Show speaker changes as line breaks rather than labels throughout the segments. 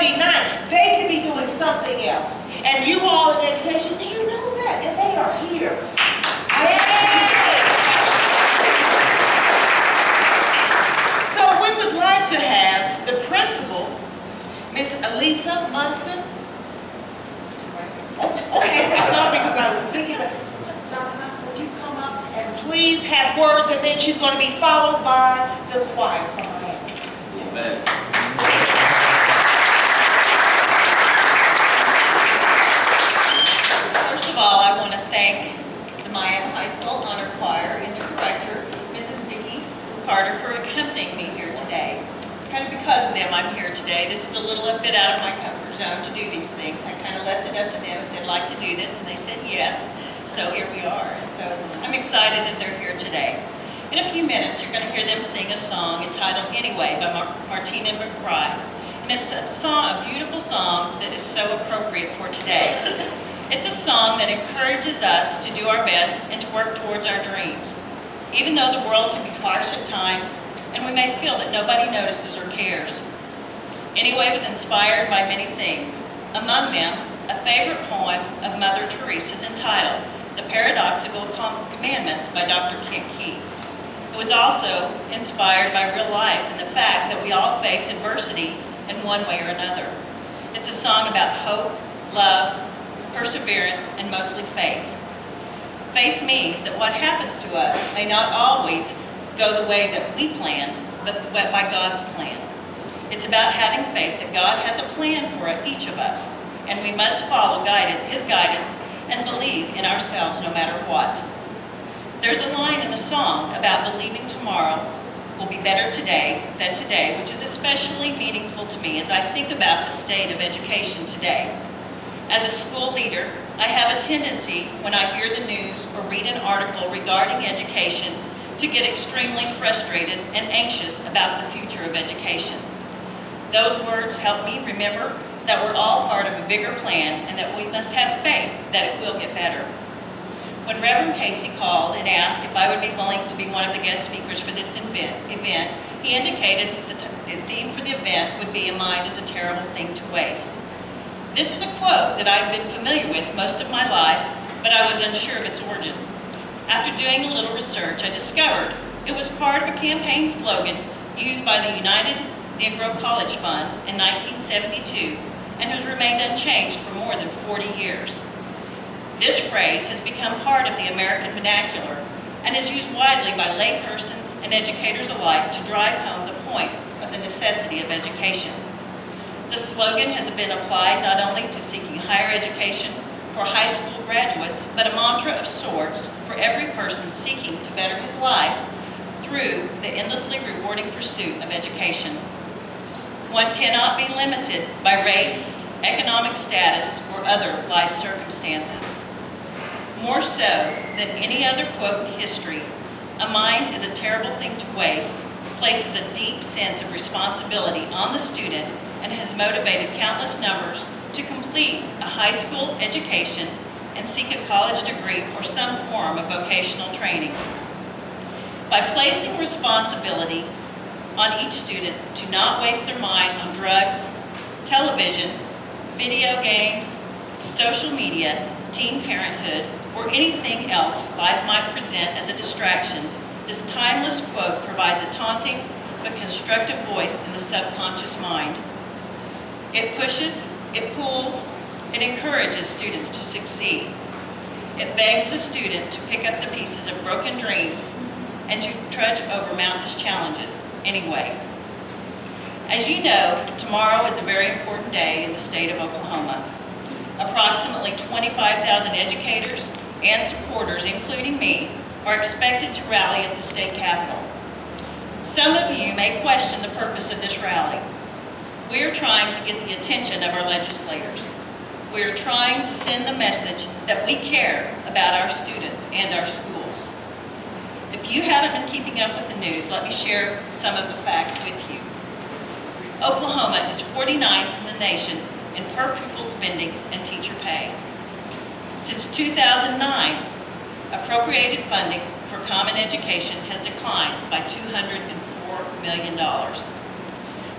Sunday night. They could be doing something else. And you all in education, do you know that? And they are here. So we would like to have the principal, Miss Elisa Munson. Okay, I thought because I was thinking about Dr. Munson, would you come up and please have words, and then she's going to be followed by the choir from Miami.
Amen.
First of all, I want to thank the Miami High School Honor Choir and your director, Mrs. Vicki Carter, for accompanying me here today. Kind of because of them, I'm here today. This is a little bit out of my comfort zone to do these things. I kind of left it up to them if they'd like to do this, and they said yes. So here we are. And so I'm excited that they're here today. In a few minutes, you're going to hear them sing a song entitled Anyway by Martina McBride. And it's a song, a beautiful song that is so appropriate for today. It's a song that encourages us to do our best and to work towards our dreams. Even though the world can be harsh at times, and we may feel that nobody notices or cares. Anyway was inspired by many things. Among them, a favorite poem of Mother Teresa's entitled The Paradoxical Commandments by Dr. Kent Keith. It was also inspired by real life and the fact that we all face adversity in one way or another. It's a song about hope, love, perseverance, and mostly faith. Faith means that what happens to us may not always go the way that we planned, but by God's plan. It's about having faith that God has a plan for each of us, and we must follow His guidance and believe in ourselves no matter what. There's a line in the song about believing tomorrow will be better today than today, which is especially meaningful to me as I think about the state of education today. As a school leader, I have a tendency when I hear the news or read an article regarding education to get extremely frustrated and anxious about the future of education. Those words help me remember that we're all part of a bigger plan and that we must have faith that it will get better. When Reverend Casey called and asked if I would be willing to be one of the guest speakers for this event, he indicated that the theme for the event would be "A mind is a terrible thing to waste." This is a quote that I've been familiar with most of my life, but I was unsure of its origin. After doing a little research, I discovered it was part of a campaign slogan used by the United Negro College Fund in 1972 and has remained unchanged for more than 40 years. This phrase has become part of the American vernacular and is used widely by laypersons and educators alike to drive home the point of the necessity of education. The slogan has been applied not only to seeking higher education for high school graduates, but a mantra of sorts for every person seeking to better his life through the endlessly rewarding pursuit of education. One cannot be limited by race, economic status, or other life circumstances. More so than any other quote in history, "A mind is a terrible thing to waste" places a deep sense of responsibility on the student and has motivated countless numbers to complete a high school education and seek a college degree or some form of vocational training. By placing responsibility on each student to not waste their mind on drugs, television, video games, social media, teen parenthood, or anything else life might present as a distraction, this timeless quote provides a taunting but constructive voice in the subconscious mind. It pushes, it pulls, it encourages students to succeed. It begs the student to pick up the pieces of broken dreams and to trudge over mountainous challenges anyway. As you know, tomorrow is a very important day in the state of Oklahoma. Approximately 25,000 educators and supporters, including me, are expected to rally at the state capitol. Some of you may question the purpose of this rally. We are trying to get the attention of our legislators. We are trying to send the message that we care about our students and our schools. If you haven't been keeping up with the news, let me share some of the facts with you. Oklahoma is 49th in the nation in per pupil spending and teacher pay. Since 2009, appropriated funding for common education has declined by $204 million.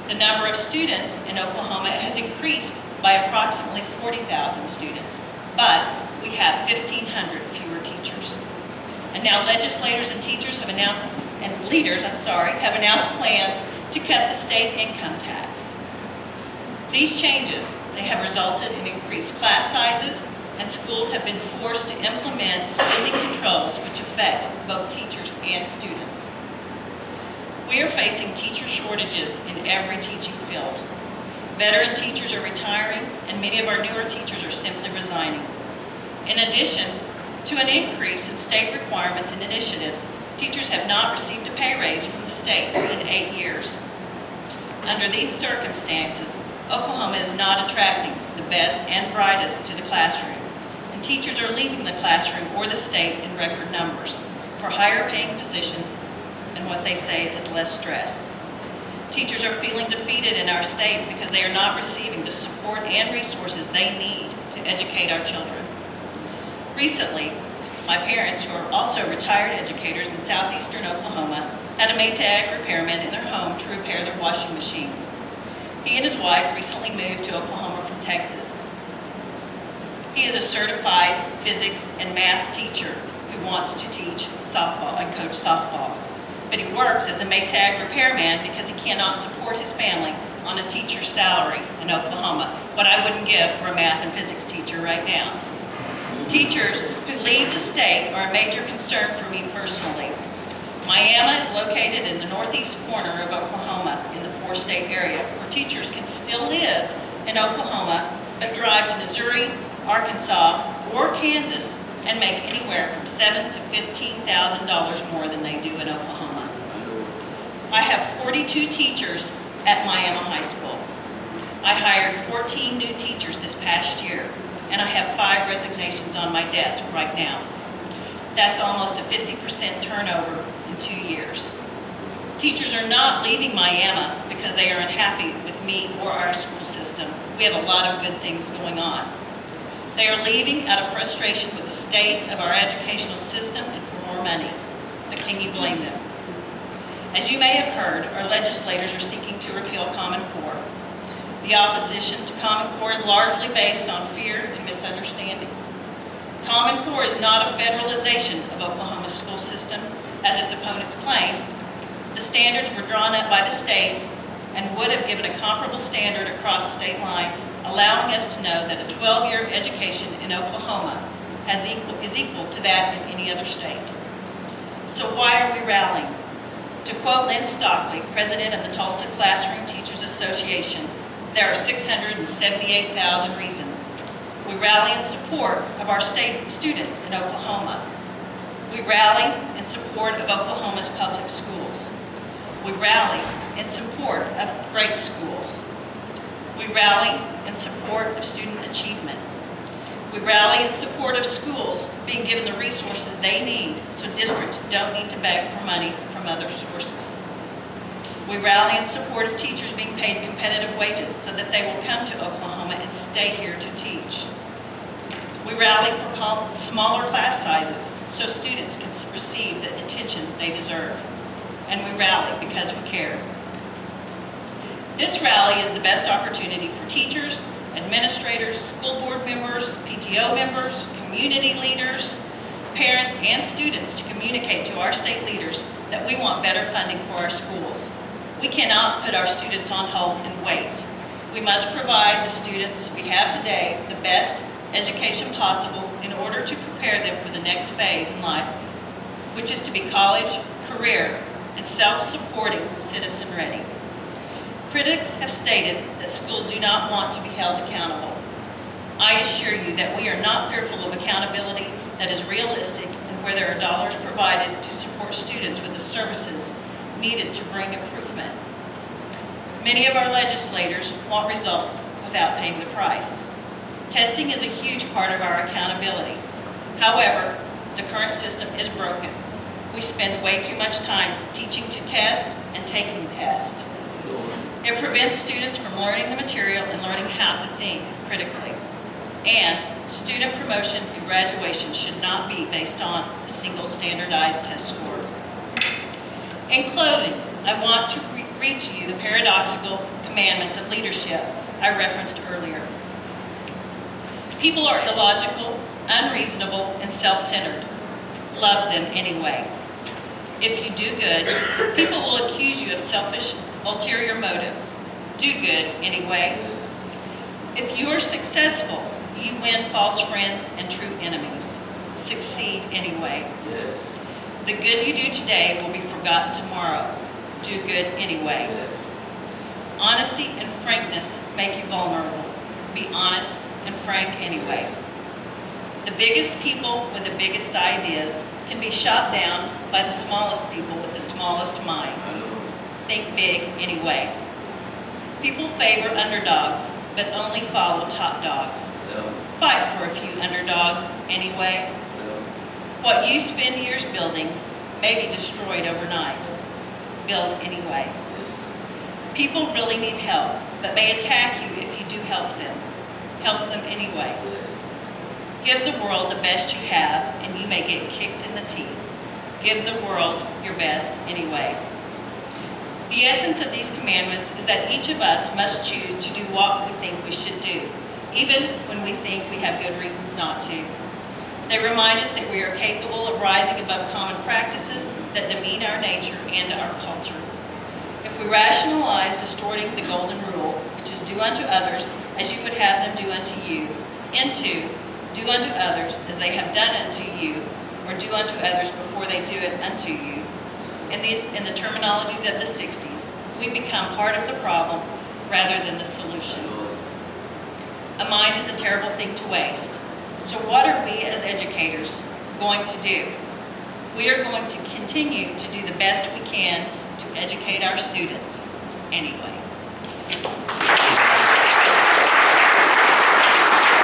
The The number of students in Oklahoma has increased by approximately 40,000 students, but we have 1,500 fewer teachers. And now legislators and teachers have announced, have announced plans to cut the state income tax. These changes, they have resulted in increased class sizes, and schools have been forced to implement spending controls which affect both teachers and students. We are facing teacher shortages in every teaching field. Veteran teachers are retiring, and many of our newer teachers are simply resigning. In addition to an increase in state requirements and initiatives, teachers have not received a pay raise from the state in 8 years. Under these circumstances, Oklahoma is not attracting the best and brightest to the classroom, and teachers are leaving the classroom or the state in record numbers for higher paying positions and what they say is less stress. Teachers are feeling defeated in our state because they are not receiving the support and resources they need to educate our children. Recently, my parents, who are also retired educators in southeastern Oklahoma, had a Maytag repairman in their home to repair their washing machine. He and his wife recently moved to Oklahoma from Texas. He is a certified physics and math teacher who wants to teach softball and coach softball. But he works as a Maytag repairman because he cannot support his family on a teacher's salary in Oklahoma, what I wouldn't give for a math and physics teacher right now. Teachers who leave the state are a major concern for me personally. Miami is located in the northeast corner of Oklahoma in the four-state area, where teachers can still live in Oklahoma but drive to Missouri, Arkansas, or Kansas and make anywhere from $7,000 to $15,000 more than they do in Oklahoma. I have 42 teachers at Miami High School. I hired 14 new teachers this past year, and I have 5 resignations on my desk right now. That's almost a 50% turnover in 2 years. Teachers are not leaving Miami because they are unhappy with me or our school system. We have a lot of good things going on. They are leaving out of frustration with the state of our educational system and for more money. But can you blame them? As you may have heard, our legislators are seeking to repeal Common Core. The opposition to Common Core is largely based on fear and misunderstanding. Common Core is not a federalization of Oklahoma's school system, as its opponents claim. The standards were drawn up by the states and would have given a comparable standard across state lines, allowing us to know that a 12-year education in Oklahoma is equal to that in any other state. So why are we rallying? To quote Lynn Stockley, president of the Tulsa Classroom Teachers Association, there are 678,000 reasons. We rally in support of our state students in Oklahoma. We rally in support of Oklahoma's public schools. We rally in support of great schools. We rally in support of student achievement. We rally in support of schools being given the resources they need so districts don't need to beg for money from other sources. We rally in support of teachers being paid competitive wages so that they will come to Oklahoma and stay here to teach. We rally for smaller class sizes so students can receive the attention they deserve. And we rally because we care. This rally is the best opportunity for teachers, administrators, school board members, PTO members, community leaders, parents, and students to communicate to our state leaders that we want better funding for our schools. We cannot put our students on hold and wait. We must provide the students we have today the best education possible in order to prepare them for the next phase in life, which is to be college, career, and self-supporting citizen ready. Critics have stated that schools do not want to be held accountable. I assure you that we are not fearful of accountability that is realistic and where there are dollars provided to support students with the services needed to bring improvement. Many of our legislators want results without paying the price. Testing is a huge part of our accountability. However, the current system is broken. We spend way too much time teaching to test and taking tests. It prevents students from learning the material and learning how to think critically. And student promotion and graduation should not be based on a single standardized test score. In closing, I want to read to you the paradoxical commandments of leadership I referenced earlier. People are illogical, unreasonable, and self-centered. Love them anyway. If you do good, people will accuse you of selfish, ulterior motives. Do good anyway. If you are successful, you win false friends and true enemies. Succeed anyway.
Yes.
The good you do today will be forgotten tomorrow. Do good anyway.
Yes.
Honesty and frankness make you vulnerable. Be honest and frank anyway. The biggest people with the biggest ideas can be shot down by the smallest people with the smallest minds. Think big anyway. People favor underdogs, but only follow top dogs. Fight for a few underdogs anyway. What you spend years building may be destroyed overnight. Build anyway. People really need help, but may attack you if you do help them. Help them anyway. Give the world the best you have, and you may get kicked in the teeth. Give the world your best anyway. The essence of these commandments is that each of us must choose to do what we think we should do, even when we think we have good reasons not to. They remind us that we are capable of rising above common practices that demean our nature and our culture. If we rationalize distorting the golden rule, which is do unto others as you would have them do unto you, into do unto others as they have done unto you, or do unto others before they do it unto you, in the terminologies of the 60s, we become part of the problem rather than the solution. A mind is a terrible thing to waste. So what are we as educators going to do? We are going to continue to do the best we can to educate our students anyway.